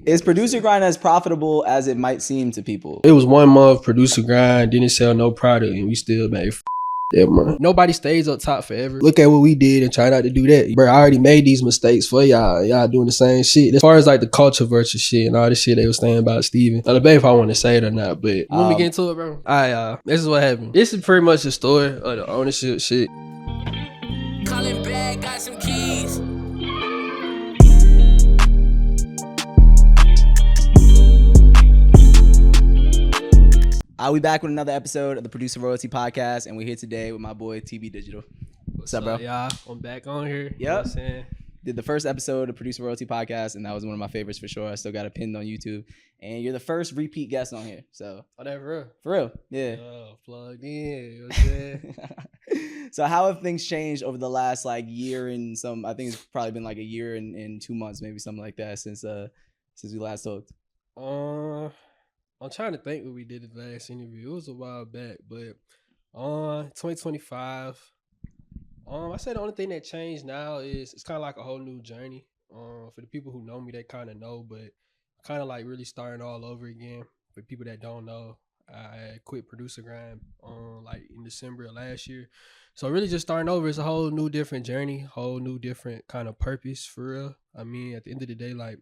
Is Producer Grind as profitable as it might seem to people? It was 1 month, Producer Grind, didn't sell no product, and we still made that month. Nobody stays up top forever. Look at what we did and try not to do that. Bro, I already made these mistakes for y'all. Y'all doing the same shit. As far as like the culture virtual shit and all the shit they was saying about Steven. I debate if I want to say it or not, but when we get into it, bro. This is what happened. This is pretty much the story of the ownership shit. Calling back, got some keys. We back with another episode of the Producer Royalty Podcast, and we're here today with my boy TB Digital. What's up, bro? Y'all, I'm back on here. Yep. You know what I'm saying? Did the first episode of Producer Royalty Podcast, and that was one of my favorites for sure. I still got it pinned on YouTube, and you're the first repeat guest on here. So, Oh, that for real? for real, yeah. Plugged in. You know what I'm saying? So, how have things changed over the last like year and some? I think it's probably been like a year and 2 months, maybe something like that, since we last talked. I'm trying to think what we did in the last interview. It was a while back, but 2025. I say the only thing that changed now is it's kind of like a whole new journey. For the people who know me, they kind of know, but kind of like really starting all over again. For people that don't know, I quit ProducerGrind like in December of last year. So really just starting over. It's a whole new different journey, whole new different kind of purpose for real. I mean, at the end of the day, like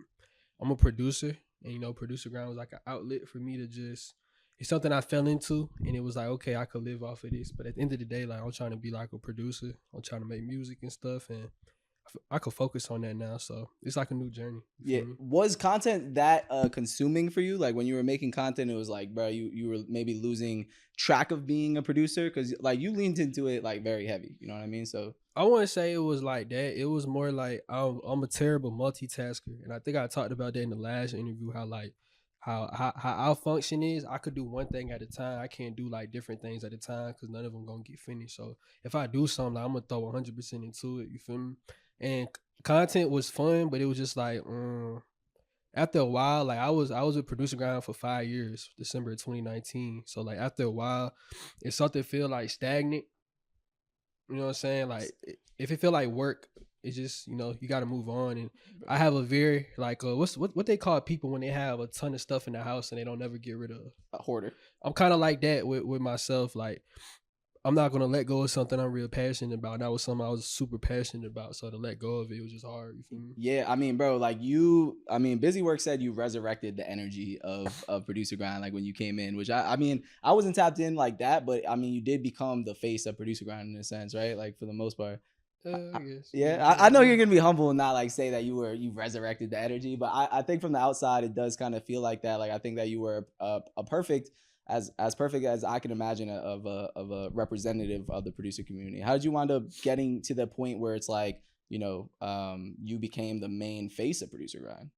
I'm a producer. And, you know, ProducerGrind was like an outlet for me to just, it's something I fell into. And it was like, okay, I could live off of this. But at the end of the day, like, I'm trying to be like a producer. I'm trying to make music and stuff. And I could focus on that now. So it's like a new journey. Yeah. Was content that consuming for you? Like when you were making content, it was like, bro, you were maybe losing track of being a producer? Because like you leaned into it like very heavy. You know what I mean? So I wouldn't say it was like that. It was more like I'm a terrible multitasker. And I think I talked about that in the last interview, how like how our function is. I could do one thing at a time. I can't do like different things at a time because none of them going to get finished. So if I do something, like, I'm going to throw 100% into it. You feel me? And content was fun, but it was just like after a while, like I was with ProducerGrind for 5 years, December of 2019. So like after a while, if something feel like stagnant, you know what I'm saying? Like if it feel like work, it's just, you know, you got to move on. And I have a very like what they call people when they have a ton of stuff in the house and they don't never get rid of. a hoarder. I'm kind of like that with myself. Like I'm not gonna let go of something I'm real passionate about. And that was something I was super passionate about. So to let go of it was just hard. You feel me? Yeah, I mean, bro, like Busy Work said you resurrected the energy of ProducerGrind like when you came in, which I mean, I wasn't tapped in like that, but I mean, you did become the face of ProducerGrind in a sense, right? Like for the most part. I guess. Yeah, I know you're gonna be humble and not like say that you resurrected the energy, but I think from the outside it does kind of feel like that. Like I think that you were a perfect as perfect as I can imagine of a representative of the producer community. How did you wind up getting to the point where it's like, you know, you became the main face of ProducerGrind?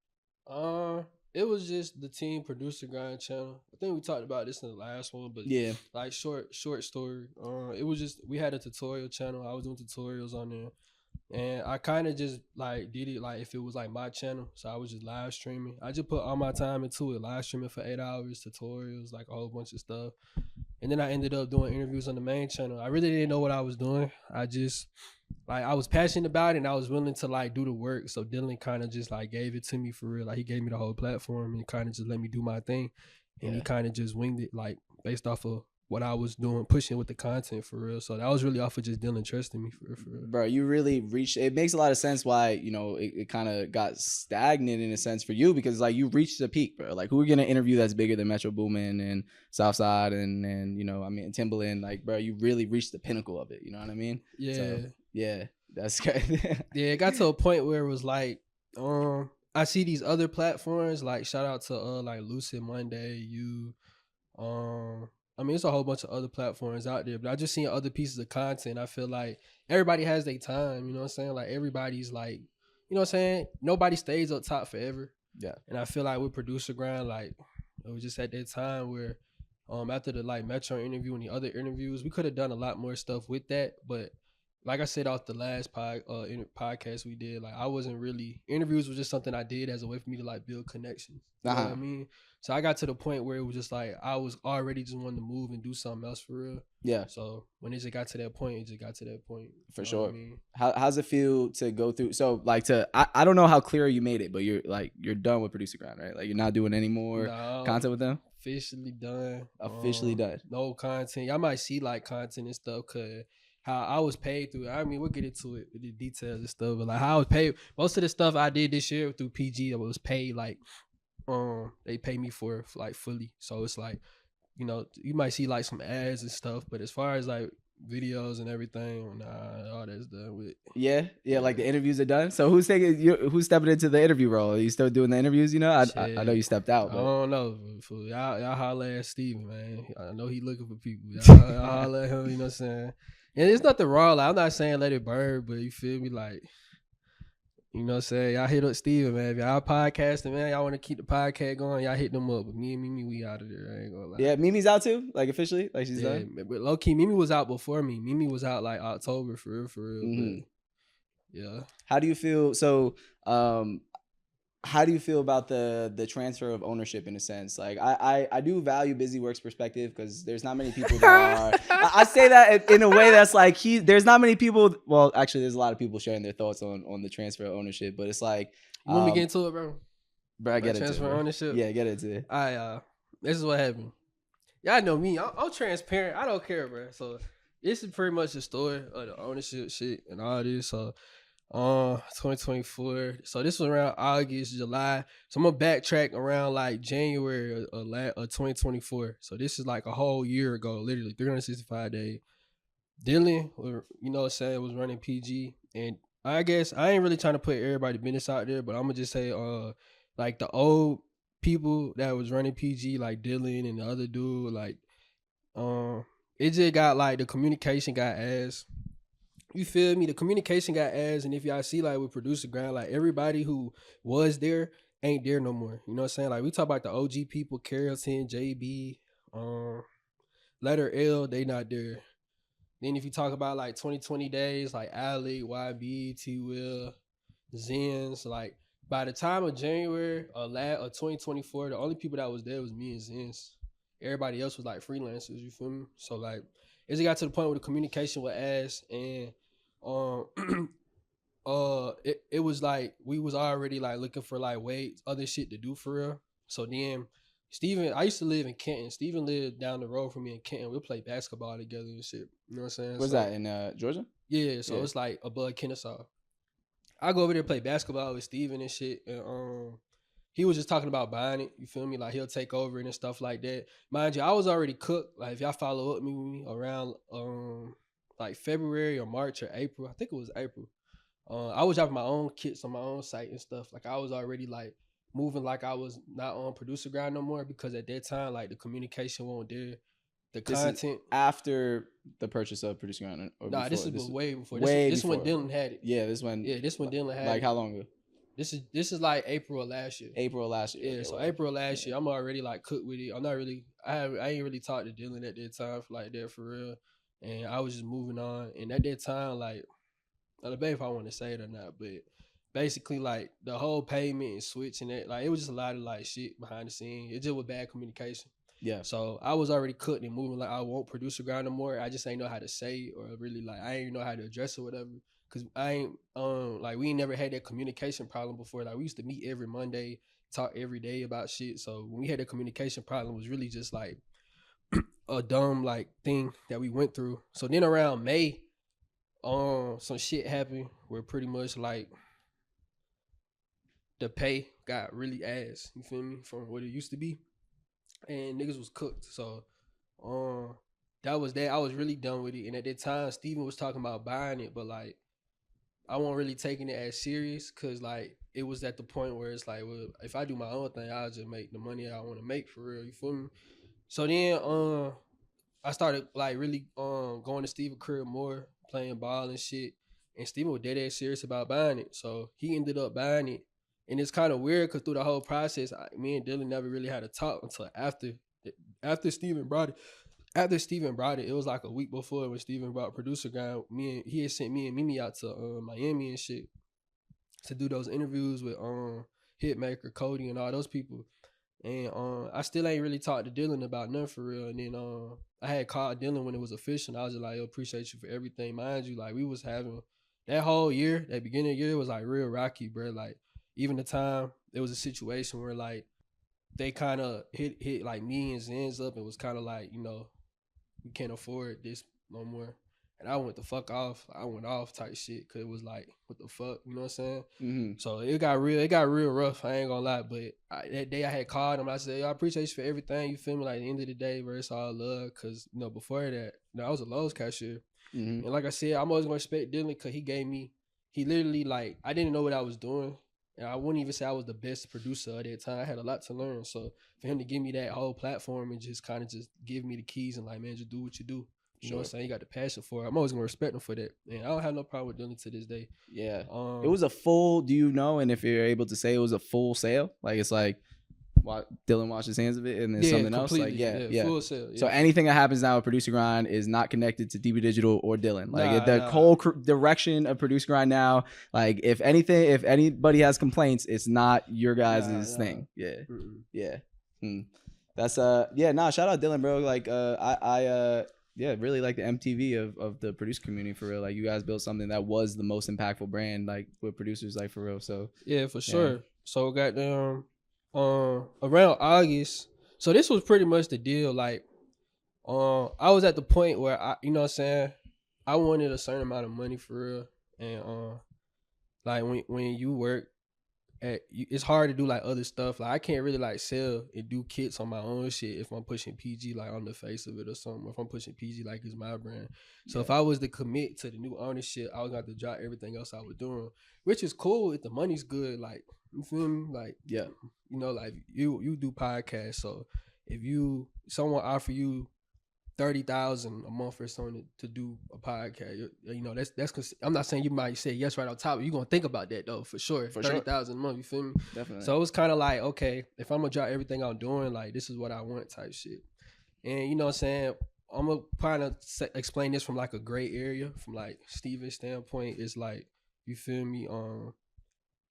It was just the team ProducerGrind channel. I think we talked about this in the last one, but yeah, like short story. It was just we had a tutorial channel. I was doing tutorials on there. And I kind of just like did it like if it was like my channel. So I was just live streaming. I just put all my time into it, live streaming for 8 hours, tutorials, like a whole bunch of stuff. And then I ended up doing interviews on the main channel. I really didn't know what I was doing. I just like I was passionate about it and I was willing to like do the work. So Dylan kind of just like gave it to me for real. Like he gave me the whole platform and kind of just let me do my thing. And he kind of just winged it like based off of what I was doing, pushing with the content for real. So that was really off of just Dylan trusting me for real. Bro, you really reached, it makes a lot of sense why, you know, it kind of got stagnant in a sense for you because like you reached the peak, bro. Like who are going to interview that's bigger than Metro Boomin and Southside and you know, I mean, Timbaland, like, bro, you really reached the pinnacle of it. You know what I mean? Yeah. So, yeah, that's crazy. Yeah, it got to a point where it was like, I see these other platforms, like shout out to like Lucid Monday, I mean, it's a whole bunch of other platforms out there, but I just seen other pieces of content. I feel like everybody has their time, you know what I'm saying? Like everybody's like, you know what I'm saying? Nobody stays up top forever. Yeah. And I feel like with ProducerGrind, like it was just at that time where after the like Metro interview and the other interviews, we could have done a lot more stuff with that, but like I said off the last podcast we did, like I wasn't really interviews was just something I did as a way for me to like build connections. You know what I mean? So I got to the point where it was just like I was already just wanting to move and do something else for real. Yeah. So when it just got to that point, it just got to that point. For sure. I mean? How's it feel to go through? So like I don't know how clear you made it, but you're done with ProducerGrind, right? Like you're not doing any more content with them. Officially done. Officially done. No content. Y'all might see like content and stuff because how I was paid through. I mean, we'll get into it with the details and stuff. But like how I was paid, most of the stuff I did this year through PG, I was paid like they pay me for like fully. So it's like, you know, you might see like some ads and stuff, but as far as like videos and everything, nah, all that's done with. Yeah, like the interviews are done. So who's stepping into the interview role? Are you still doing the interviews? You know, I know you stepped out. But. I don't know. Y'all holler at Steven, man. I know he looking for people. Y'all holler at him. You know what I'm saying? And there's nothing wrong. Like, I'm not saying let it burn, but you feel me? Like, you know what I'm saying? Y'all hit up Steven, man. If y'all podcasting, man, y'all want to keep the podcast going, y'all hit them up. But me and Mimi, we out of there. I ain't gonna lie. Yeah, Mimi's out too? Like officially? Like she's done? But low key, Mimi was out before me. Mimi was out like October for real. Mm-hmm. But yeah. How do you feel? So, how do you feel about the transfer of ownership in a sense? Like I do value BusyWorks' perspective because there's not many people that are. I say that in a way that's like there's not many people. Well, actually, there's a lot of people sharing their thoughts on the transfer of ownership, but it's like. You want me to get into it, bro? Bro, I get into it. Transfer ownership. Yeah, get into it. This is what happened. Y'all know me. I'm transparent. I don't care, bro. So this is pretty much the story of the ownership shit and all this. So. 2024. So this was around August, July. So I'm gonna backtrack around like January of 2024. So this is like a whole year ago, literally 365 days. Dylan, you know what I'm saying, was running PG. And I guess I ain't really trying to put everybody's business out there, but I'm gonna just say like the old people that was running PG, like Dylan and the other dude, like it just got like the communication got ass. You feel me? The communication got ass, and if y'all see like with ProducerGrind, like everybody who was there ain't there no more. You know what I'm saying? Like we talk about the OG people, Carrollton, JB, Letter L, they not there. Then if you talk about like 2020 days, like Alec, YB, T Will, Zens, like by the time of January or 2024, the only people that was there was me and Zens. Everybody else was like freelancers, you feel me? So like it just got to the point where the communication was ass, and it was like we was already like looking for like other shit to do for real. So then Steven, I used to live in Kenton. Steven lived down the road from me in Kenton. We'll play basketball together and shit. You know what I'm saying? Where's that, in Georgia? Yeah, so it's like above Kennesaw. I go over there to play basketball with Steven and shit, and he was just talking about buying it. You feel me? Like he'll take over it and stuff like that. Mind you, I was already cooked. Like if y'all follow up me around like February or March or April, I think it was April. I was dropping my own kits on my own site and stuff. Like I was already like moving like I was not on ProducerGrind no more, because at that time like the communication wasn't there. The content after the purchase of ProducerGrind. Nah, this was way before. This when Dylan had it. Yeah, this one Dylan had it. Like how long ago? This is like April of last year. Yeah, so April of last year, I'm already like cooked with it. I'm not really. I ain't really talked to Dylan at that time for like that for real, and I was just moving on. And at that time, like, I don't know if I want to say it or not, but basically like the whole payment and switching it, like it was just a lot of like shit behind the scenes. It just was bad communication. Yeah. So I was already cooked and moving like I won't ProducerGrind no more. I just ain't know how to say it, or really like I ain't know how to address it or whatever. Cause I ain't like we ain't never had that communication problem before. Like we used to meet every Monday, talk every day about shit. So when we had that communication problem, it was really just like a dumb like thing that we went through. So then around May, some shit happened where pretty much like the pay got really ass. You feel me? From what it used to be, and niggas was cooked. So that was that. I was really done with it. And at that time, Steven was talking about buying it, but like I wasn't really taking it as serious, because like it was at the point where it's like, well, if I do my own thing, I'll just make the money I want to make for real. You feel me? So then I started like really going to Steven's crib more, playing ball and shit. And Steven was dead ass serious about buying it. So he ended up buying it. And it's kind of weird because through the whole process, me and Dylan never really had a talk until after Steven brought it. after Steven brought it, it was like a week before when Steven brought ProducerGrind. He had sent me and Mimi out to Miami and shit to do those interviews with Hitmaker, Cody, and all those people. And I still ain't really talked to Dylan about nothing for real. And then I had called Dylan when it was official. And I was just like, yo, appreciate you for everything. Mind you, like we was having that whole year, that beginning of the year was like real rocky, bro. Like even the time there was a situation where like they kind of hit like me and Zen's up and was kind of like, you know, we can't afford this no more. And I went the fuck off. I went off type shit because it was like, what the fuck, you know what I'm saying? Mm-hmm. So it got real rough. I ain't gonna lie, but that day I had called him. I said, yo, I appreciate you for everything. You feel me? Like at the end of the day, bro, it's all love. Cause you know before that, you know, I was a Lowe's cashier, and like I said, I'm always gonna respect Dylan because he literally like I didn't know what I was doing. And I wouldn't even say I was the best producer at that time. I had a lot to learn. So for him to give me that whole platform and just kind of just give me the keys and like, man, just do what you do. You know what I'm saying? He got the passion for it. I'm always going to respect him for that. And I don't have no problem with Dylan to this day. Yeah. It was a full, do you know, and if you're able to say it was a full sale? Like it's like Dylan washed his hands of it and then something else? Like, yeah. Full sale. Yeah. So anything that happens now with Producer Grind is not connected to DB Digital or Dylan. Like Nah. whole direction of Producer Grind now, like if anybody has complaints, it's not your guys' thing. Yeah. Mm-mm. Yeah. That's shout out Dylan, bro. Like I really like the MTV of the producer community for real. Like you guys built something that was the most impactful brand, like with producers, like for real. So yeah, for sure. So goddamn, around August. So this was pretty much the deal. Like, I was at the point where you know what I'm saying, I wanted a certain amount of money for real, and like when you work it's hard to do like other stuff. Like I can't really like sell and do kits on my own shit if I'm pushing PG like on the face of it or something. If I'm pushing PG like it's my brand. So if I was to commit to the new ownership, I was gonna have to drop everything else I was doing, which is cool if the money's good. Like you feel me? Like you know, like you do podcasts. So if someone offer you 30,000 a month or something to do a podcast, you know, that's cause I'm not saying you might say yes right on top, but you're gonna think about that though for sure. 30,000 a month, you feel me? Definitely. So it was kind of like, okay, if I'm gonna drop everything I'm doing, like this is what I want type shit. And you know what I'm saying, I'm gonna kind of explain this from like a gray area, from like Steven's standpoint. It's like, you feel me?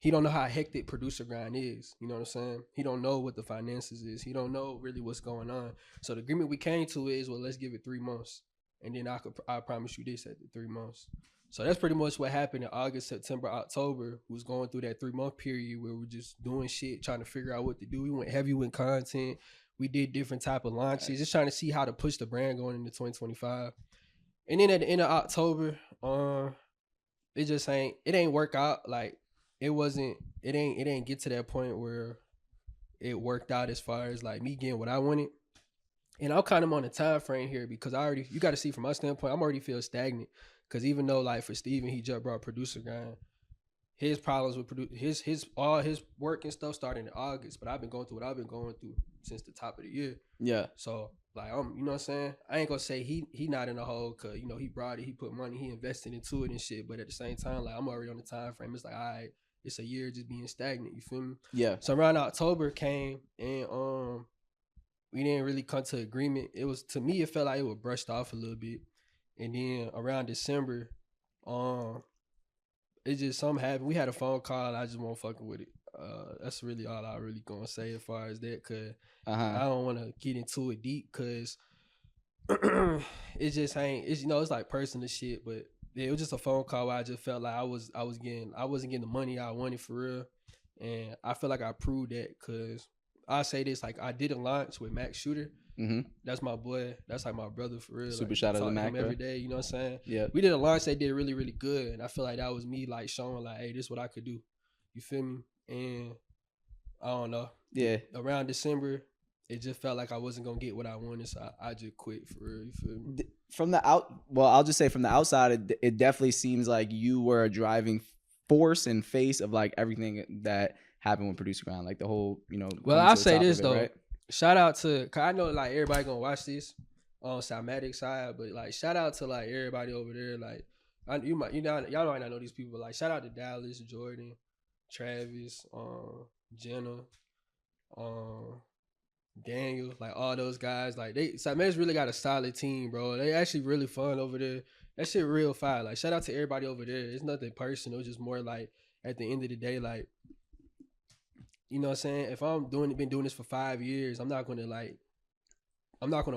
He don't know how hectic Producer Grind is. You know what I'm saying? He don't know what the finances is. He don't know really what's going on. So the agreement we came to is, well, let's give it 3 months. And then I promise you this at the 3 months. So that's pretty much what happened in August, September, October. We was going through that 3-month period where we're just doing shit, trying to figure out what to do. We went heavy with content. We did different type of launches, just trying to see how to push the brand going into 2025. And then at the end of October, it ain't work out. Like, it didn't get to that point where it worked out as far as like me getting what I wanted. And I'm kind of on a time frame here because you got to see from my standpoint, I'm already feel stagnant. Because even though like for Steven, he just brought Producer Grind, his problems with all his work and stuff started in August, but I've been going through what I've been going through since the top of the year. Yeah. So like, you know what I'm saying? I ain't gonna say he not in the hole, cause you know, he brought it, he put money, he invested into it and shit. But at the same time, like I'm already on the time frame. It's like, all right, it's a year just being stagnant. You feel me? Yeah. So around October came and we didn't really come to agreement. It was, to me, it felt like it was brushed off a little bit. And then around December, it just something happened. We had a phone call. I just won't fucking with it. That's really all I really gonna say as far as that, cause I don't want to get into it deep, cause it just ain't. It's, you know, it's like personal shit, but yeah, it was just a phone call where I just felt like I wasn't getting the money I wanted for real, and I feel like I proved that, cause I say this, like I did a launch with Max Shooter. Mm-hmm. That's my boy. That's like my brother for real. Super like, shout out to Mac every day. You know what I'm saying? Yeah. We did a launch that did really, really good, and I feel like that was me like showing like, hey, this is what I could do. You feel me? And I don't know. Yeah. Around December, it just felt like I wasn't gonna get what I wanted, so I just quit for real. You feel me? I'll just say from the outside, it definitely seems like you were a driving force and face of like everything that happened with Producer Grind, like the whole, you know. Well, I'll say this though. Right? Shout out to, cause I know like everybody gonna watch this on Somatic side, but like shout out to like everybody over there. Like y'all might not know these people, but like shout out to Dallas, Jordan, Travis, Jenna, Daniel, like all those guys, like Samet's really got a solid team, bro. They actually really fun over there. That shit real fire. Like shout out to everybody over there. It's nothing personal. It's just more like at the end of the day, like you know what I'm saying. If been doing this for 5 years, I'm not gonna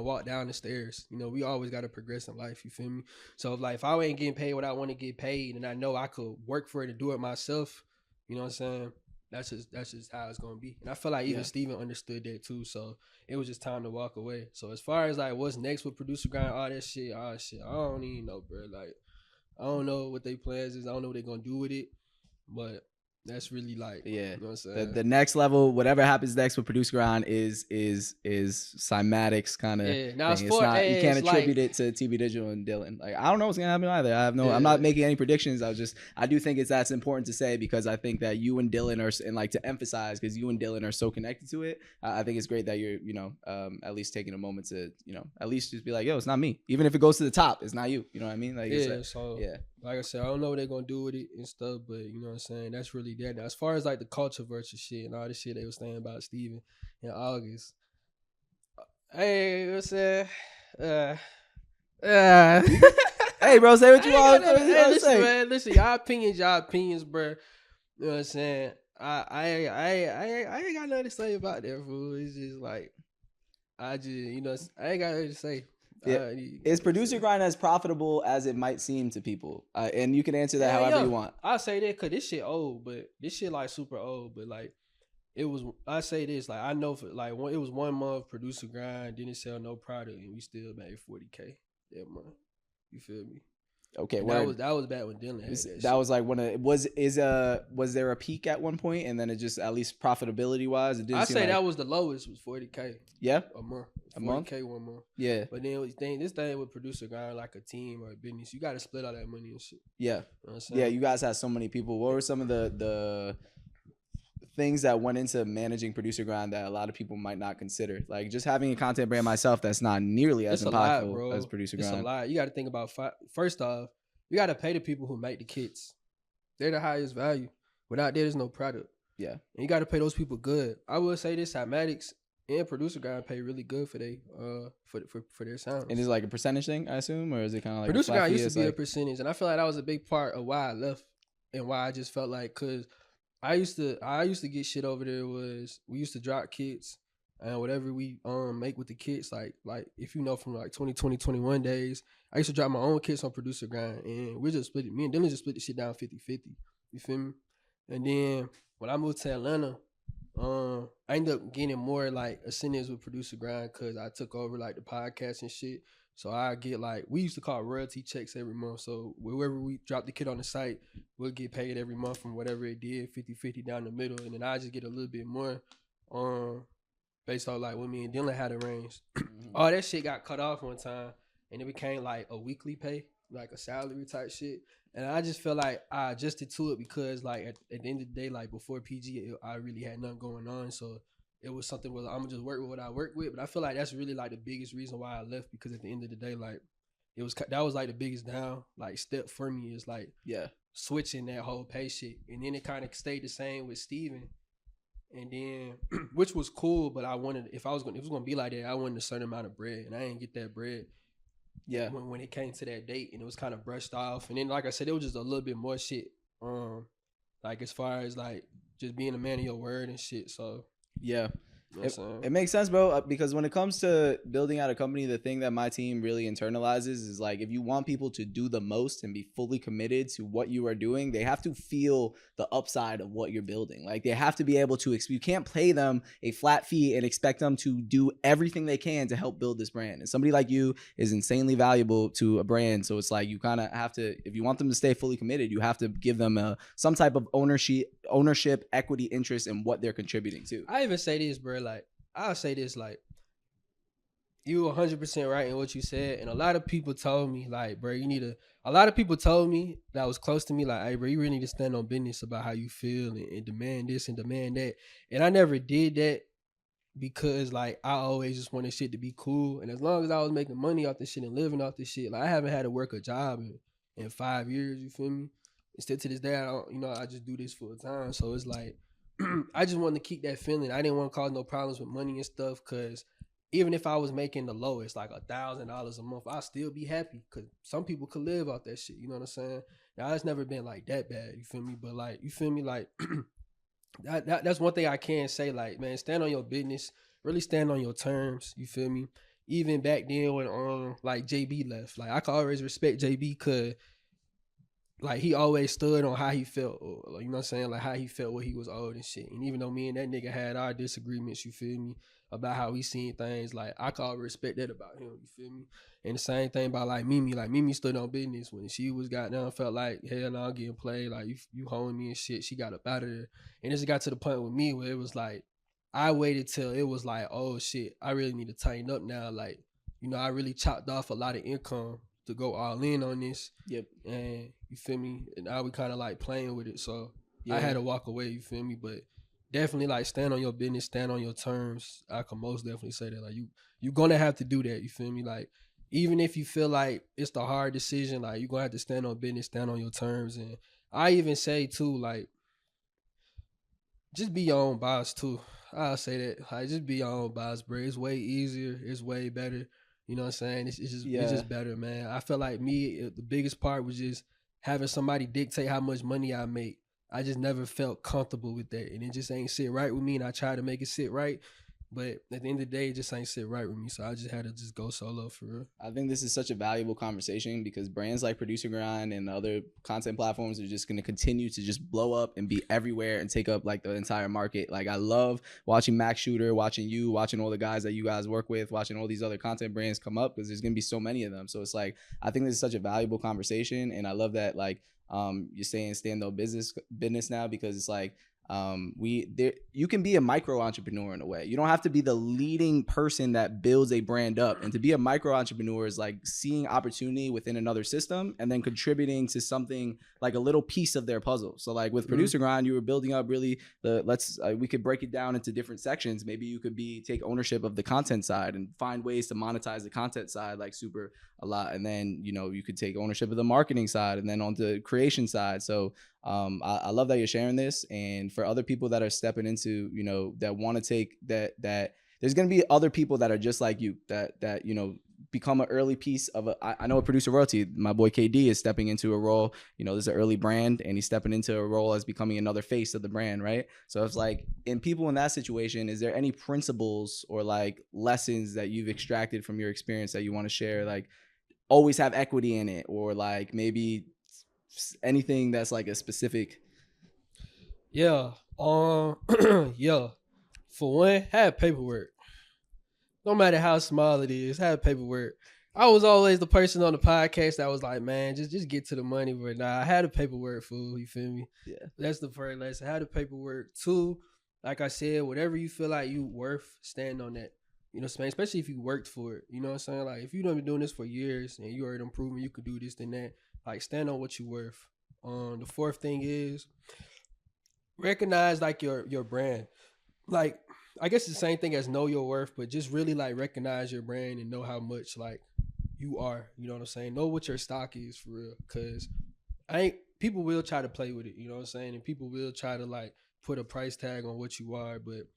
walk down the stairs. You know, we always gotta progress in life. You feel me? So if I ain't getting paid what I want to get paid, and I know I could work for it and do it myself, you know what I'm saying? That's just how it's gonna be. And I feel like even Steven understood that too. So it was just time to walk away. So as far as like what's next with Producer Grind, all that shit, I don't even know, bro. Like I don't know what they plans is. I don't know what they're gonna do with it, but. That's really like, you know what I'm saying? The next level, whatever happens next with ProducerGrind is Cymatics kind of. Yeah, now you can't attribute it to TB Digital and Dylan. Like I don't know what's gonna happen either. I'm not making any predictions. I do think that's important to say because I think that you and Dylan are, and like to emphasize because you and Dylan are so connected to it. I think it's great that you're at least taking a moment to at least just be like, yo, it's not me. Even if it goes to the top, it's not you. You know what I mean? Like like I said, I don't know what they're gonna do with it and stuff, but you know what I'm saying? That's really that. Now, as far as like the culture versus shit and all this shit they were saying about Steven in August. Hey, you know what I'm saying? Hey, bro, say what you want to say. Man, listen, y'all opinions, bro. You know what I'm saying? I ain't got nothing to say about that, fool. It's just like, I ain't got nothing to say. Yeah. Is ProducerGrind as profitable as it might seem to people? And you can answer that however you want. I'll say that because this shit old, but this shit like super old. But like, I say this, like I know for like it was 1 month ProducerGrind, didn't sell no product, and we still made $40K that month. You feel me? Okay, that was back when Dylan had that was like was there a peak at one point, and then it just at least profitability wise, it didn't. I say that was the lowest was $40K. Yeah, a month. A month, $40K 1 month. Yeah, but then this thing with ProducerGrind, like a team or a business, you got to split all that money and shit. Yeah, you know what I'm saying? Yeah. You guys had so many people. What were some of the things that went into managing ProducerGrind that a lot of people might not consider? Like just having a content brand myself that's not nearly as impactful as ProducerGrind. It's a lot. You got to think about first off. You got to pay the people who make the kits. They're the highest value. Without that, there's no product. Yeah. And you got to pay those people good. I will say this, Cymatics and ProducerGrind pay really good for their sounds. And is it like a percentage thing, I assume? Or is it kind of like ProducerGrind used to be a percentage. And I feel like that was a big part of why I left and why I just felt like, because I used to get shit over there was we used to drop kits and whatever we make with the kits, like if you know from like 2020, 21 days, I used to drop my own kits on ProducerGrind, and we just split it. Me and Dylan just split the shit down 50-50. You feel me? And then when I moved to Atlanta, I ended up getting more like incentives with ProducerGrind because I took over like the podcast and shit. So I get like, we used to call royalty checks every month. So wherever we drop the kit on the site, we'll get paid every month from whatever it did, 50-50 down the middle. And then I just get a little bit more based on like when me and Dylan had arranged. All that shit got cut off one time, and it became like a weekly pay, like a salary type shit. And I just feel like I adjusted to it because like at the end of the day, like before PG, I really had nothing going on. So it was something where I'm gonna just work with what I work with. But I feel like that's really like the biggest reason why I left, because at the end of the day, like that was like the biggest step for me is like switching that whole pay shit. And then it kind of stayed the same with Steven. And then, which was cool, but I wanted, if it was gonna be like that, I wanted a certain amount of bread, and I didn't get that bread. Yeah. When it came to that date, and it was kind of brushed off, and then like I said, it was just a little bit more shit. Like as far as like just being a man of your word and shit. So yeah. It makes sense, bro, because when it comes to building out a company, the thing that my team really internalizes is like, if you want people to do the most and be fully committed to what you are doing, they have to feel the upside of what you're building. Like they have to be able to, you can't pay them a flat fee and expect them to do everything they can to help build this brand. And somebody like you is insanely valuable to a brand. So it's like, you kind of have to, if you want them to stay fully committed, you have to give them some type of ownership, equity, interest in what they're contributing to. I even say this, bro. Like, I'll say this, like, you 100% right in what you said. And a lot of people told me, like, bro, a lot of people told me that was close to me, like, hey, bro, you really need to stand on business about how you feel and demand this and demand that. And I never did that because, like, I always just wanted shit to be cool. And as long as I was making money off this shit and living off this shit, like, I haven't had to work a job in 5 years, you feel me? And still to this day, I just do this full time. So it's like, I just wanted to keep that feeling. I didn't want to cause no problems with money and stuff, because even if I was making the lowest, like $1,000 a month, I'd still be happy, because some people could live off that shit. You know what I'm saying? Now, it's never been like that bad. You feel me? But like, you feel me? Like, that's one thing I can say. Like, man, stand on your business. Really stand on your terms. You feel me? Even back then when like JB left, like I could always respect JB, because like he always stood on how he felt, or, you know what I'm saying, like how he felt when he was old and shit. And even though me and that nigga had our disagreements, you feel me, about how we seen things, like I could always respect that about him, you feel me. And the same thing about like Mimi stood on business when she was goddamn, felt like hell no, I'm getting played, like you holding me and shit. She got up out of there, and it just got to the point with me where it was like I waited till it was like, oh shit, I really need to tighten up now. Like, you know, I really chopped off a lot of income to go all in on this. Yep. And you feel me? And now we kind of like playing with it. So Yeah. I had to walk away, you feel me? But definitely like stand on your business, stand on your terms. I can most definitely say that. Like you're gonna have to do that, you feel me? Like even if you feel like it's the hard decision, like you're gonna have to stand on business, stand on your terms. And I even say too, like, just be your own boss too. I'll say that. Like, just be your own boss, bro. It's way easier. It's way better. You know what I'm saying? It's just better, man. I feel like the biggest part was just having somebody dictate how much money I make. I just never felt comfortable with that, and it just ain't sit right with me. And I tried to make it sit right, but at the end of the day, it just ain't sit right with me. So I just had to just go solo for real. I think this is such a valuable conversation because brands like ProducerGrind and other content platforms are just going to continue to just blow up and be everywhere and take up like the entire market. Like I love watching Max Shooter, watching you, watching all the guys that you guys work with, watching all these other content brands come up because there's going to be so many of them. So it's like, I think this is such a valuable conversation. And I love that like you're saying stand up business now because it's like, you can be a micro entrepreneur in a way. You don't have to be the leading person that builds a brand up. And to be a micro entrepreneur is like seeing opportunity within another system and then contributing to something like a little piece of their puzzle. So like with ProducerGrind, you were building up really we could break it down into different sections. Maybe you could take ownership of the content side and find ways to monetize the content side like super a lot. And then, you know, you could take ownership of the marketing side and then on the creation side. So I love that you're sharing this. And for other people that are stepping into, you know, that want to take that there's going to be other people that are just like you that, you know, become an early piece of I know a Producer Royalty, my boy KD is stepping into a role, you know, there's an early brand and he's stepping into a role as becoming another face of the brand. Right. So it's like in people in that situation, is there any principles or like lessons that you've extracted from your experience that you want to share? Like always have equity in it, or like maybe anything that's like a specific. Yeah. Yeah. For one, have paperwork. No matter how small it is, have paperwork. I was always the person on the podcast that was like, man, just get to the money. But nah, I had the paperwork, fool. You feel me? Yeah. That's the first lesson. Have the paperwork. Two, like I said, whatever you feel like you worth, stand on that. You know what I'm saying? Especially if you worked for it. You know what I'm saying? Like if you done been doing this for years and you already improving, you could do this and that. Like stand on what you worth. The fourth thing is recognize like your brand. Like I guess it's the same thing as know your worth, but just really like recognize your brand and know how much like you are. You know what I'm saying? Know what your stock is for real. Cause people will try to play with it, you know what I'm saying? And people will try to like put a price tag on what you are, but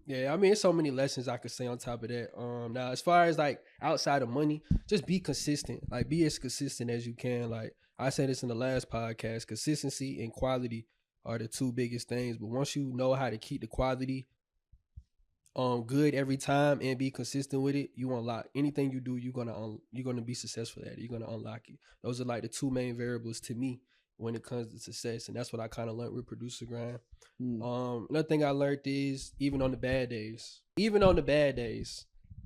yeah, I mean, it's so many lessons I could say on top of that. Now, as far as like outside of money, just be consistent. Like, be as consistent as you can. Like I said this in the last podcast, consistency and quality are the two biggest things. But once you know how to keep the quality good every time and be consistent with it, you unlock anything you do. You're gonna be successful at it. You're gonna unlock it. Those are like the two main variables to me when it comes to success, and that's what I kind of learned with ProducerGrind. Another thing I learned is even on the bad days,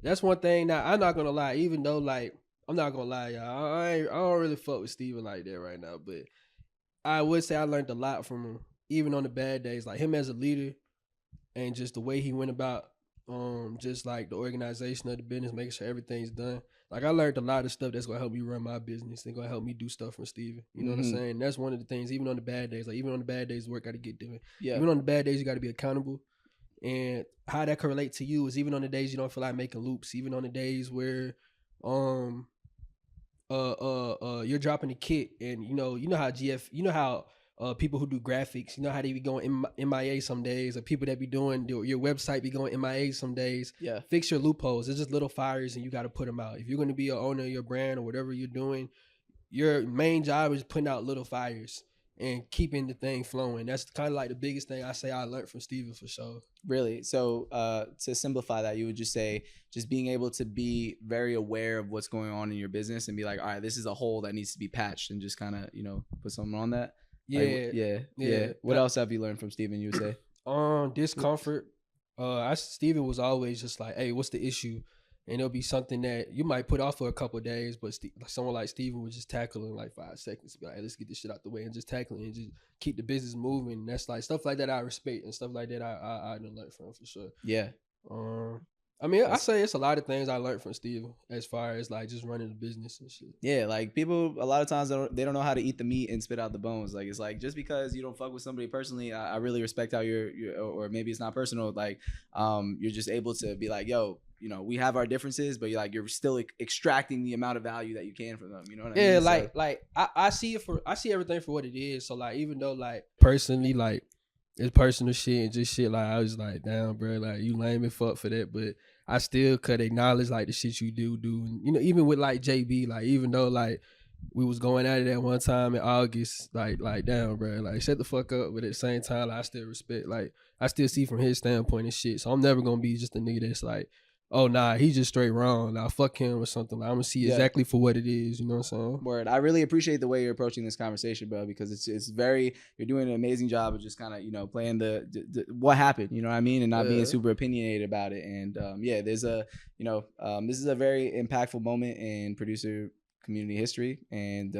that's one thing. Now I'm not gonna lie, even though like I'm not gonna lie, y'all, I don't really fuck with Steven like that right now, but I would say I learned a lot from him, even on the bad days, like him as a leader and just the way he went about just like the organization of the business, making sure everything's done. Like I learned a lot of stuff that's gonna help me run my business and gonna help me do stuff from Steven. You know what I'm saying? That's one of the things, even on the bad days, like even on the bad days, work gotta get done. Yeah. Even on the bad days, you gotta be accountable. And how that can relate to you is even on the days you don't feel like making loops, even on the days where you're dropping the kit and you know how people who do graphics, you know how they be going MIA some days, or people that be doing your website be going MIA some days. Yeah. Fix your loopholes. It's just little fires and you got to put them out. If you're going to be an owner of your brand or whatever you're doing, your main job is putting out little fires and keeping the thing flowing. That's kind of like the biggest thing I say I learned from Steven for sure. Really? So to simplify that, you would just say just being able to be very aware of what's going on in your business and be like, all right, this is a hole that needs to be patched, and just kind of, you know, put something on that. Yeah. Like, yeah. What else have you learned from Steven, you would say? Discomfort. Steven was always just like, hey, what's the issue? And it'll be something that you might put off for a couple of days, but someone like Steven would just tackle in like 5 seconds. Be like, hey, let's get this shit out the way and just tackle it and just keep the business moving. That's like stuff like that I respect, and stuff like that I done learned from for sure. Yeah. I mean, I say it's a lot of things I learned from Steven as far as like just running the business and shit. Yeah, like people a lot of times they don't know how to eat the meat and spit out the bones. Like it's like just because you don't fuck with somebody personally, I really respect how you're or maybe it's not personal. Like you're just able to be like, yo, you know, we have our differences, but you're still extracting the amount of value that you can from them. You know what I mean? Yeah, like I see everything for what it is. So like even though like personally like it's personal shit and just shit like I was like, damn, bro, like you lame and fuck for that, but I still could acknowledge like the shit you do. And, you know, even with like JB, like even though like we was going at it at one time in August, like damn, bro, like shut the fuck up. But at the same time, like, I still respect, like I still see from his standpoint and shit. So I'm never gonna be just a nigga that's like, oh nah, he's just straight wrong. Nah, fuck him or something. Like, I'm gonna see exactly for what it is. You know what I'm saying? Word. I really appreciate the way you're approaching this conversation, bro, because it's very, you're doing an amazing job of just kind of, you know, playing the what happened, you know what I mean, and not being super opinionated about it. And there's a, you know, this is a very impactful moment in producer community history, and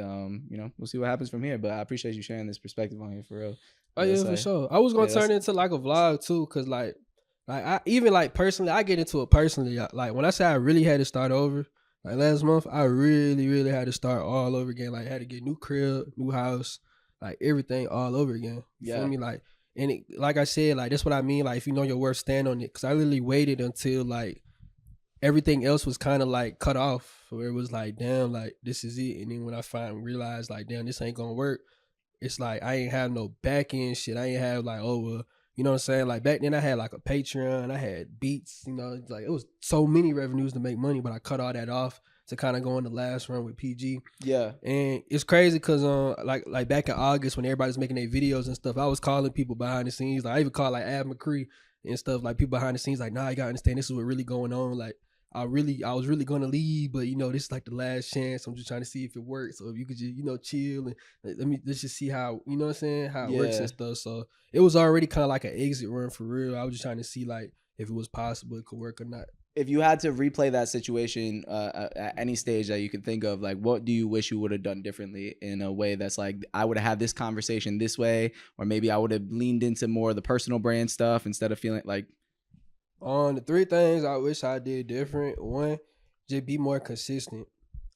you know, we'll see what happens from here. But I appreciate you sharing this perspective on here for real. Oh yeah, for sure. I was gonna turn it into like a vlog too, cause like I even like personally, I get into it personally. Like when I say I really had to start over, like last month, I really had to start all over again. Like I had to get new crib, new house, like everything all over again. You feel me? Like, and it, like I said, like that's what I mean. Like if you know your worth, stand on it. Cause I literally waited until like everything else was kind of like cut off, where it was like, damn, like this is it. And then when I realized like, damn, this ain't gonna work. It's like I ain't have no back end shit. I ain't have like you know what I'm saying? Like back then I had like a Patreon, I had beats, you know, like it was so many revenues to make money, but I cut all that off to kind of go in the last run with PG. Yeah. And it's crazy because like back in August when everybody's making their videos and stuff, I was calling people behind the scenes. Like I even called like Ab McCree and stuff, like people behind the scenes, like, nah, you gotta understand this is what really going on. Like I was really gonna leave, but you know, this is like the last chance. I'm just trying to see if it works. So if you could just, you know, chill and let's just see how, you know what I'm saying, how it works and stuff. So it was already kind of like an exit run for real. I was just trying to see like if it was possible, it could work or not. If you had to replay that situation at any stage that you could think of, like what do you wish you would have done differently in a way that's like, I would have had this conversation this way, or maybe I would have leaned into more of the personal brand stuff instead of feeling like. On the 3 things I wish I did different. 1, just be more consistent.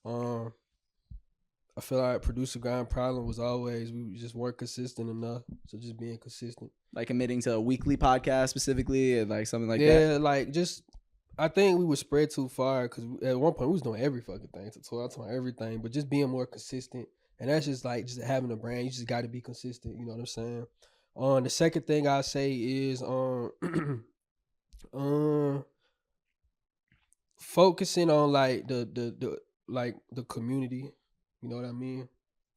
I feel like producer grind problem was always we just weren't consistent enough. So just being consistent, like committing to a weekly podcast specifically, and like something like that. Yeah, like just I think we would spread too far because at one point we was doing every fucking thing, to everything, but just being more consistent. And that's just like just having a brand. You just got to be consistent. You know what I'm saying? The second thing I say is focusing on like the like the community, you know what I mean?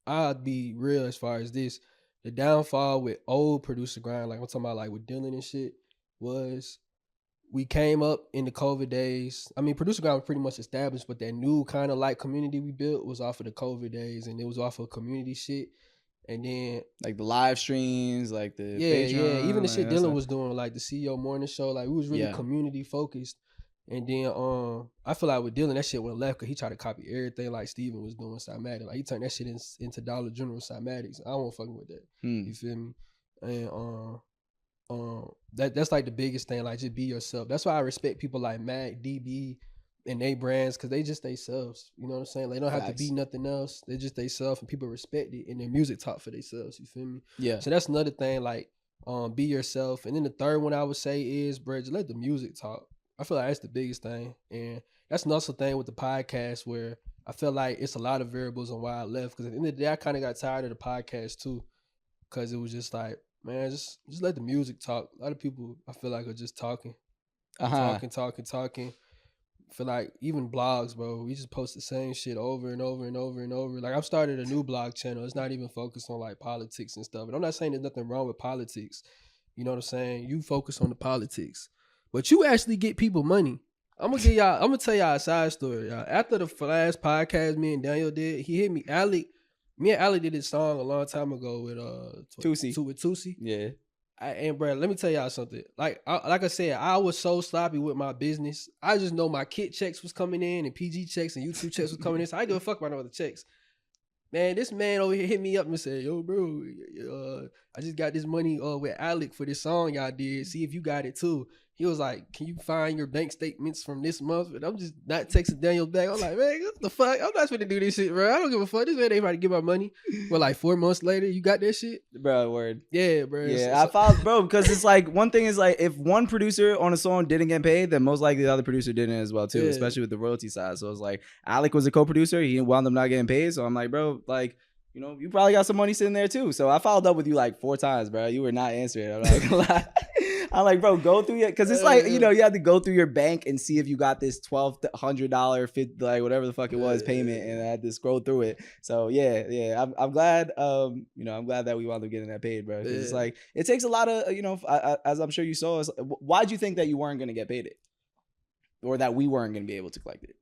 I'll be real as far as this. The downfall with old producer grind, like I'm talking about like with Dylan and shit, was we came up in the COVID days. I mean, producer grind was pretty much established, but that new kind of like community we built was off of the COVID days, and it was off of community shit. And then like the live streams, like the Patreon, even the shit Dylan was doing, like the CEO morning show, like we was really community focused. And then I feel like with Dylan, that shit went left because he tried to copy everything like Steven was doing Cymatic. Like he turned that shit into Dollar General Cymatics. I don't fucking with that. You feel me? And that's like the biggest thing, like just be yourself. That's why I respect people like Mac, DB, and they brands, because they just themselves. You know what I'm saying? They don't have to be nothing else. They just themselves, and people respect it, and their music talk for themselves. You feel me? Yeah. So that's another thing, like be yourself. And then the third one I would say is, bro, just let the music talk. I feel like that's the biggest thing. And that's another thing with the podcast where I feel like it's a lot of variables on why I left. Because at the end of the day, I kind of got tired of the podcast too. because it was just like, man, just let the music talk. A lot of people I feel like are just talking, talking. Feel like even blogs, bro, we just post the same shit over and over and over and over. Like I've started a new blog channel. It's not even focused on like politics and stuff. And I'm not saying there's nothing wrong with politics. You know what I'm saying? You focus on the politics, but you actually get people money. I'm gonna tell y'all a side story. Y'all. After the last podcast me and Daniel did, he hit me. Me and Alec did this song a long time ago with Tusi. Yeah. And bro, let me tell y'all something. Like I said, I was so sloppy with my business. I just know my kit checks was coming in and PG checks and YouTube checks was coming in. So I give a fuck about no other checks. Man, this man over here hit me up and said, "Yo, bro, I just got this money with Alec for this song y'all did. See if you got it too." He was like, "Can you find your bank statements from this month?" And I'm just not texting Daniel back. I'm like, "Man, what the fuck? I'm not finna do this shit, bro. I don't give a fuck. This man ain't about to give my money." But like 4 months later, you got that shit, Bro. Word. Yeah, bro. Yeah, I followed, bro, because it's like one thing is like if one producer on a song didn't get paid, then most likely the other producer didn't as well too, Yeah. especially with the royalty side. So it's like Alec was a co-producer, he wound up not getting paid. So I'm like, bro, like, you know, you probably got some money sitting there too. So I followed up with you like 4 times, bro. You were not answering. I'm not gonna lie. I'm like, bro, go through it, because it's like, you know, you have to go through your bank and see if you got this $1,200, like whatever the fuck it was, payment, and I had to scroll through it. So yeah, I'm glad, you know, I'm glad that we wound up getting that paid, bro. Because it's like it takes a lot of, you know, as I'm sure you saw, why'd you think that you weren't gonna get paid it, or that we weren't gonna be able to collect it?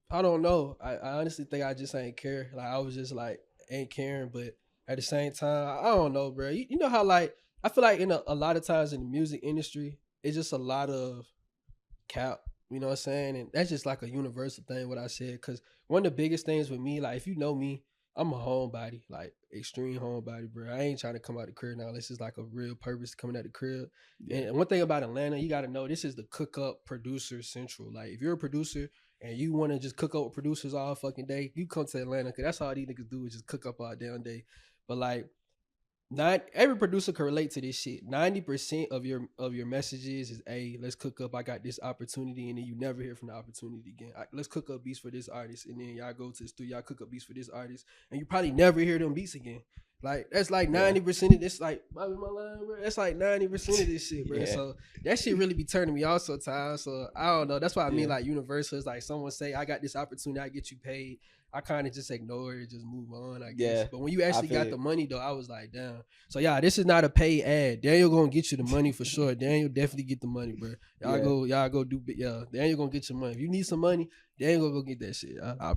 I don't know. I honestly think I just ain't care. Like I was just like ain't caring, but at the same time, I don't know, bro. You know how like I feel like in a lot of times in the music industry, it's just a lot of cap. You know what I'm saying? And that's just like a universal thing. What I said, because one of the biggest things with me, like if you know me, I'm a homebody, like extreme homebody, bro. I ain't trying to come out the crib now. This is like a real purpose coming out the crib. Yeah. And one thing about Atlanta, you got to know this is the cook up producer central. Like if you're a producer and you want to just cook up with producers all fucking day, you come to Atlanta, because that's all these niggas do is just cook up all damn day. But like, not every producer can relate to this shit. 90% of your messages is, "Hey, let's cook up. I got this opportunity," and then you never hear from the opportunity again. Let's cook up beats for this artist, and then y'all go to the studio, y'all cook up beats for this artist, and you probably never hear them beats again. Like that's like 90% of this. Like my line, bro. That's like 90% of this shit, bro. So that shit really be turning me off sometimes. So I don't know. That's why I mean like universal is like someone say, "I got this opportunity, I get you paid." I kind of just ignore it, just move on, I guess. Yeah, but when you actually got the money, though, I was like, damn. So, yeah, this is not a paid ad. Daniel gonna get you the money for sure. Daniel definitely get the money, bro. Y'all go do, Daniel gonna get your money. If you need some money, Daniel gonna go get that shit.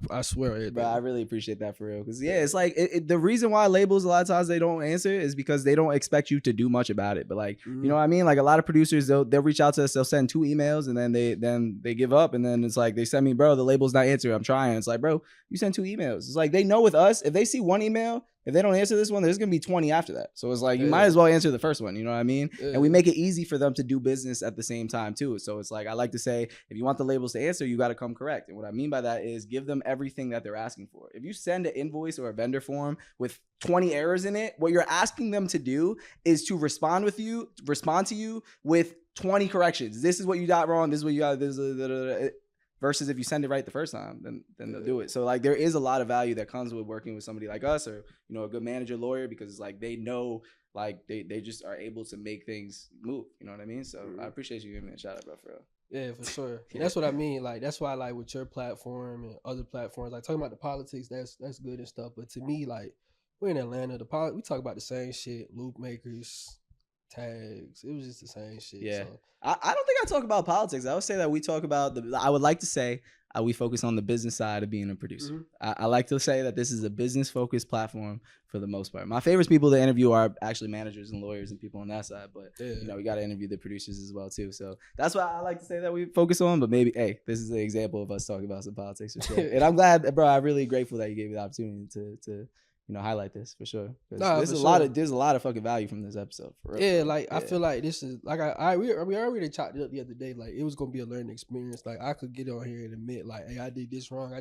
I swear on it. Bro, I really appreciate that for real. Because, it's like the reason why labels a lot of times they don't answer is because they don't expect you to do much about it. But, like, you know what I mean? Like, a lot of producers, they'll reach out to us, they'll send 2 emails, and then they give up. And then it's like, they send me, "Bro, the label's not answering. I'm trying." It's like, bro, you sent 2 emails. It's like, they know with us, if they see 1 email, if they don't answer this one, there's going to be 20 after that. So it's like, you might as well answer the first one. You know what I mean? And we make it easy for them to do business at the same time too. So it's like, I like to say, if you want the labels to answer, you got to come correct. And what I mean by that is give them everything that they're asking for. If you send an invoice or a vendor form with 20 errors in it, what you're asking them to do is to respond to you with 20 corrections. This is what you got wrong. This is what you got. Versus if you send it right the first time, then they'll do it. So like there is a lot of value that comes with working with somebody like us, or you know, a good manager, lawyer, because it's like they know, like they just are able to make things move. You know what I mean? So I appreciate you giving me a shout out, bro, for real. Yeah, for sure. And that's what I mean. Like that's why, like with your platform and other platforms, like talking about the politics, that's good and stuff. But to me, like we're in Atlanta, we talk about the same shit, loop makers, tags. It was just the same shit. Yeah. So. I don't think I talk about politics. I would say that we talk about I would like to say we focus on the business side of being a producer. I like to say that this is a business focused platform for the most part. My favorite people to interview are actually managers and lawyers and people on that side, but you know, we got to interview the producers as well too. So that's why I like to say that we focus on, but maybe, hey, this is an example of us talking about some politics for sure. And I'm glad, bro, I'm really grateful that you gave me the opportunity to you know, highlight this for sure. There's a lot of fucking value from this episode. For real. Yeah, like I feel like this is like we already chopped it up the other day. Like it was gonna be a learning experience. Like I could get on here and admit, like, hey, I did this wrong.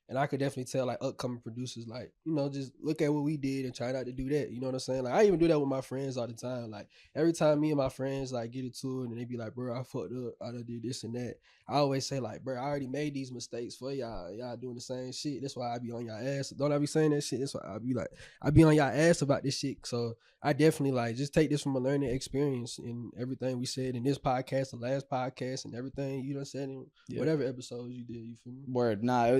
And I could definitely tell like upcoming producers, like, you know, just look at what we did and try not to do that. You know what I'm saying? Like I even do that with my friends all the time. Like every time me and my friends like get into it and they be like, bro, I fucked up, I done did this and that. I always say like, bro, I already made these mistakes for y'all. Y'all doing the same shit. That's why I be on y'all ass. Don't I be saying that shit? That's why I be like, I be on y'all ass about this shit. So I definitely like just take this from a learning experience in everything we said in this podcast, the last podcast, and everything you done said in whatever episodes you did. You feel me? Word. Nah,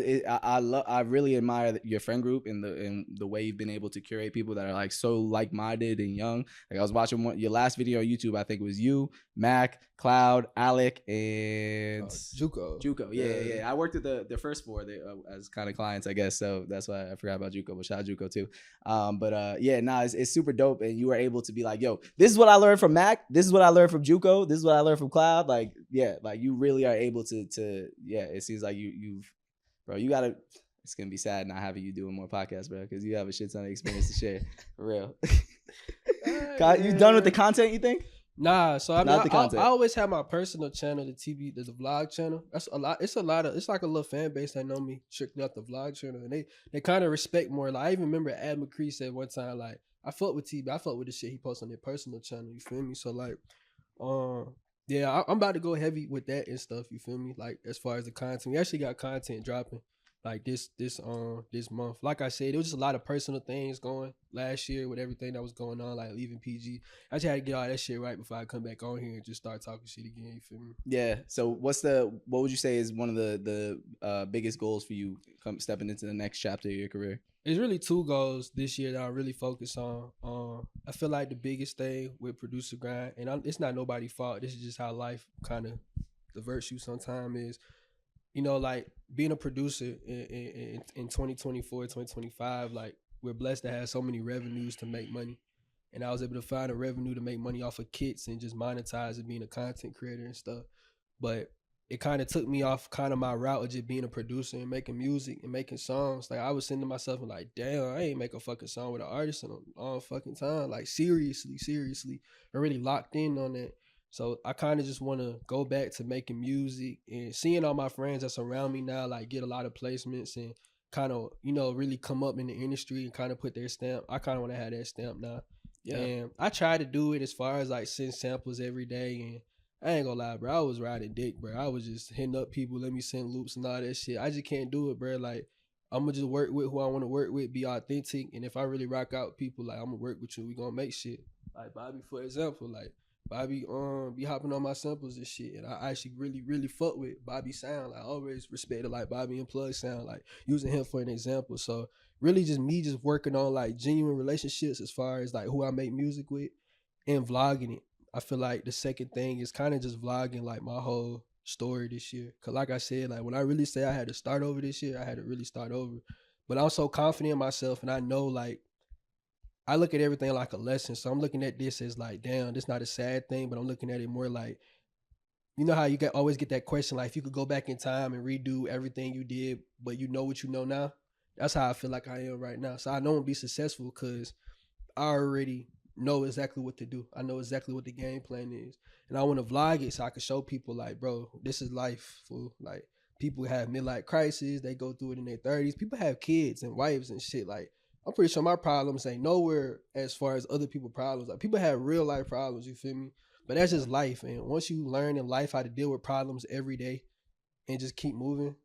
I really admire your friend group and the way you've been able to curate people that are like so like minded and young. Like I was watching your last video on YouTube. I think it was you, Mac, Cloud, Alec, and Juco. Yeah. I worked at the first four as kind of clients, I guess. So that's why I forgot about Juco. But shout out Juco too. It's super dope. And you were able to be like, yo, this is what I learned from Mac. This is what I learned from Juco. This is what I learned from Cloud. Like, yeah, like you really are able to it seems like bro, you gotta, it's gonna be sad not having you doing more podcasts, bro, because you have a shit ton of experience to share. For real. You done with the content, you think? Nah, so I mean, I always have my personal channel, the vlog channel. That's a lot. It's like a little fan base that know me strictly off the vlog channel, and they kind of respect more. Like I even remember Ad McCree said one time, like I fuck with TB, I fuck with the shit he posts on their personal channel. You feel me? So like, yeah, I'm about to go heavy with that and stuff. You feel me? Like as far as the content, we actually got content dropping like this month. Like I said, there was just a lot of personal things going last year with everything that was going on, like leaving PG. I just had to get all that shit right before I come back on here and just start talking shit again. You feel me? Yeah. So what would you say is one of the biggest goals for you stepping into the next chapter of your career? It's really two goals this year that I really focus on. I feel like the biggest thing with ProducerGrind, and it's not nobody's fault. This is just how life kind of diverts you sometimes is, you know, like being a producer in 2024, 2025, like we're blessed to have so many revenues to make money. And I was able to find a revenue to make money off of kits and just monetize it, being a content creator and stuff. But it kind of took me off kind of my route of just being a producer and making music and making songs. Like I was saying to myself, and like, damn, I ain't make a fucking song with an artist in a long fucking time. Like seriously, I really locked in on that. So I kind of just want to go back to making music and seeing all my friends that's around me now, like get a lot of placements and kind of, you know, really come up in the industry and kind of put their stamp. I kind of want to have that stamp now. Yeah. And I try to do it as far as like send samples every day. And I ain't gonna lie, bro, I was riding dick, bro. I was just hitting up people, let me send loops and all that shit. I just can't do it, bro. Like I'm gonna just work with who I want to work with, be authentic. And if I really rock out with people, like I'm gonna work with you, we gonna make shit. Like Bobby, for example, like Bobby be hopping on my samples and shit, and I actually really fuck with Bobby sound. Like, I always respected like Bobby and Plug sound, like using him for an example. So really just me just working on like genuine relationships as far as like who I make music with and vlogging it. I feel like the second thing is kind of just vlogging like my whole story this year. Cause like I said, like when I really say I had to start over this year, I had to really start over. But I'm so confident in myself, and I know like I look at everything like a lesson. So I'm looking at this as like, damn, this not a sad thing, but I'm looking at it more like, you know how you always get that question, like if you could go back in time and redo everything you did, but you know what you know now. That's how I feel like I am right now. So I know I'm gonna be successful because I already know exactly what to do. I know exactly what the game plan is. And I want to vlog it so I can show people like, bro, this is life, fool. Like people have midlife crisis, they go through it in their 30s. People have kids and wives and shit. Like I'm pretty sure my problems ain't nowhere as far as other people's problems. Like people have real life problems, you feel me? But that's just life. And once you learn in life how to deal with problems every day and just keep moving,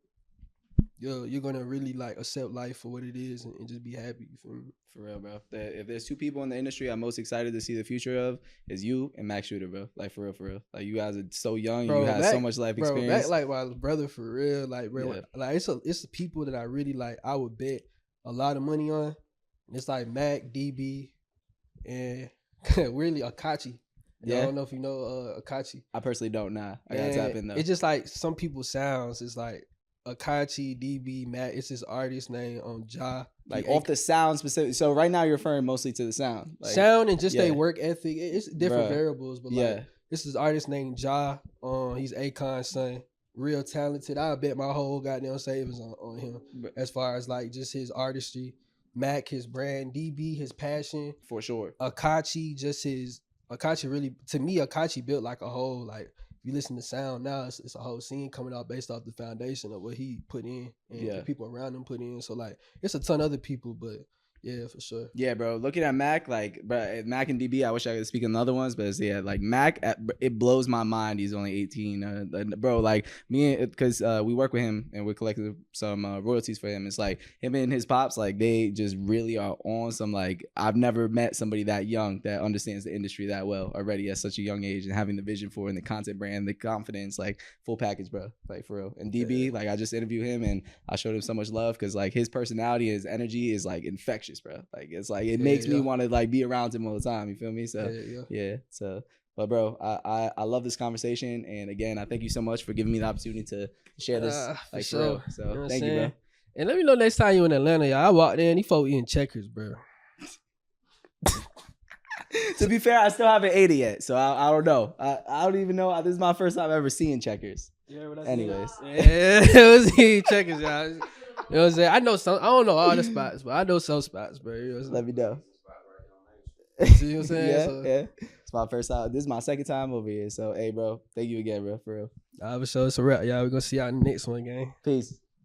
you're gonna really like accept life for what it is and just be happy. You feel me? For real, bro. If there's two people in the industry I'm most excited to see the future of, is you and Max Shooter, bro. Like for real. Like you guys are so young, bro, you have so much life experience. Bro, like my brother for real. Like bro, yeah. Like it's the people that I really like. I would bet a lot of money on. It's like Mac, DB, and really Akachi. Yeah. I don't know if you know Akachi. I personally don't. Nah, I gotta tap in though. It's just like some people's sounds. It's like Akachi, DB, Matt. It's his artist name on Ja. Like off the sound specific. So right now you're referring mostly to the sound. Like, sound and just their work ethic. It's different variables, but like this is artist named Ja. He's Akon's son. Real talented. I bet my whole goddamn savings on him as far as like just his artistry. Mac, his brand, DB, his passion. For sure. Akachi, Akachi really, to me, Akachi built like a whole, like, you listen to sound now, it's a whole scene coming out based off the foundation of what he put in and the people around him put in. So like, it's a ton of other people, but yeah, for sure. Yeah, bro. Looking at Mac, like, bro, Mac and DB, I wish I could speak on the other ones, but it's, yeah, like Mac, it blows my mind. He's only 18, bro. Like me, because we work with him and we're collecting some royalties for him. It's like him and his pops, like they just really are on some. Like I've never met somebody that young that understands the industry that well already at such a young age and having the vision for it and the content brand, the confidence, like full package, bro. Like for real. And DB, like I just interviewed him and I showed him so much love because like his personality, his energy is like infectious, bro. Like it's like it makes me want to like be around him all the time. You feel me? So so, but bro, I love this conversation, and again, I thank you so much for giving me the opportunity to share this. Like for real. So you know thank you, bro. And let me know next time you in Atlanta, y'all. I walked in, he folk eating checkers, bro. To be fair, I still haven't ate it yet, so I don't know. I don't even know. This is my first time ever seeing checkers. Anyways, it was eating checkers, y'all. You know what I'm saying? I know some. I don't know all the spots, but I know some spots, bro. You know let me know. See what I'm saying? Yeah. It's my first time. This is my second time over here. So, hey, bro, thank you again, bro, for real. For sure. It's a wrap, y'all. We're going to see y'all in the next one, gang. Peace.